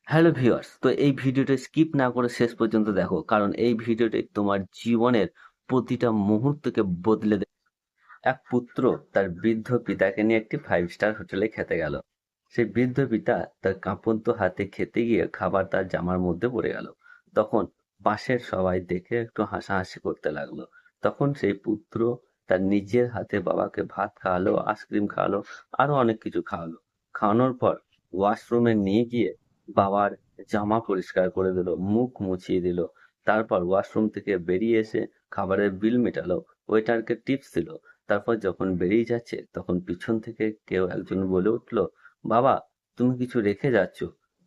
Hello viewers, তো এই ভিডিওটা স্কিপ না করে শেষ পর্যন্ত দেখো, কারণ এই ভিডিওটি তোমার জীবনের প্রতিটা মুহূর্তকে বদলে দেবে। এক পুত্র তার বৃদ্ধ পিতাকে নিয়ে একটি 5 স্টার হোটেলে খেতে গেল। সেই বৃদ্ধ পিতা তার কাঁপন্ত হাতে খেতে গিয়ে খাবার তার জামার মধ্যে পড়ে গেল। তখন পাশের সবাই দেখে একটু হাসাহাসি করতে লাগলো। তখন সেই পুত্র তার নিজের হাতে বাবাকে ভাত খাওয়ালো, আইসক্রিম খাওয়ালো, আরো অনেক কিছু খাওয়ালো। খাওয়ানোর পর ওয়াশরুমে নিয়ে গিয়ে বাবার জামা পরিষ্কার করে দিল, মুখ মুছিয়ে দিল। তারপর ওয়াশরুম থেকে বেরিয়ে এসে খাবারের বিল মেটালো, ওয়েটারকে টিপস দিল। তারপর যখন বেরিয়ে যাচ্ছে তখন পিছন থেকে কেউ একজন বলে উঠল, বাবা, তুমি কিছু রেখে যাচ্ছ?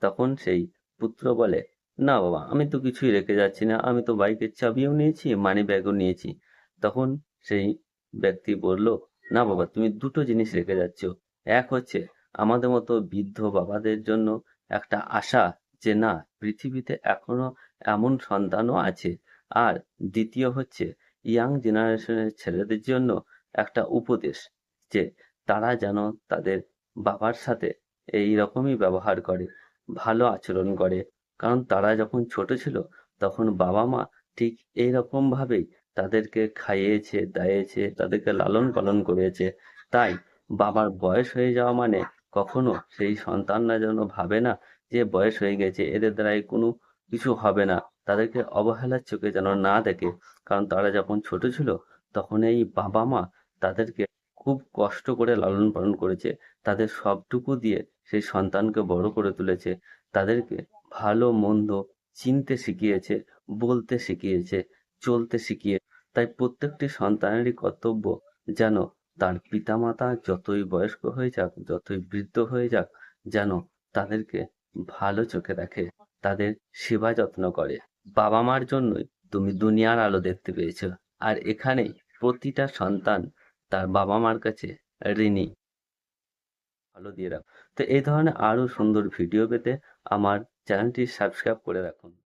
তখন সেই পুত্র বলে, না বাবা, আমি তো কিছুই রেখে যাচ্ছি না, আমি তো বাইকের চাবিও নিয়েছি, মানি ব্যাগও নিয়েছি। তখন সেই ব্যক্তি বলল, না বাবা, তুমি দুটো জিনিস রেখে যাচ্ছ। এক হচ্ছে আমাদের মতো বৃদ্ধ বাবাদের জন্য একটা আশা, যে না, পৃথিবীতে এখনো এমন সন্তানও আছে। আর দ্বিতীয় হচ্ছে ইয়াং জেনারেশনের ছেলেদের জন্য একটা উপদেশ, যে তারা যেন তাদের বাবার সাথে এই রকমই ব্যবহার করে, ভালো আচরণ করে। কারণ তারা যখন ছোট ছিল তখন বাবা মা ঠিক এইরকম ভাবেই তাদেরকে খাইয়েছে, দাইয়েছে, তাদেরকে লালন পালন করেছে। তাই বাবার বয়স হয়ে যাওয়া মানে কখনো সেই সন্তানরা যেন ভাবে না যে বয়স হয়ে গেছে, এদের দ্বারাই কোনো কিছু হবে না, তাদেরকে অবহেলার চোখে যেন না দেখে। কারণ তারা যখন ছোট ছিল তখন এই বাবা মা তাদেরকে খুব কষ্ট করে লালন পালন করেছে, তাদের সবটুকু দিয়ে সেই সন্তানকে বড় করে তুলেছে, তাদেরকে ভালো মন্দ চিনতে শিখিয়েছে, বলতে শিখিয়েছে, চলতে শিখিয়ে। তাই প্রত্যেকটি সন্তানেরই কর্তব্য যেন তার পিতামাতা যতই বয়স্ক হয়ে যাক, যতই বৃদ্ধ হয়ে যাক, যেন তাদেরকে ভালো চোখে দেখে, তাদের সেবা যত্ন করে। বাবা মার জন্যই তুমি দুনিয়ার আলো দেখতে পেয়েছো। আর এখানেই প্রতিটা সন্তান তার বাবা মার কাছে ঋণী। ভালো দিয়ে রাখ। তো এই ধরনের আরো সুন্দর ভিডিও পেতে আমার চ্যানেলটি সাবস্ক্রাইব করে রাখুন।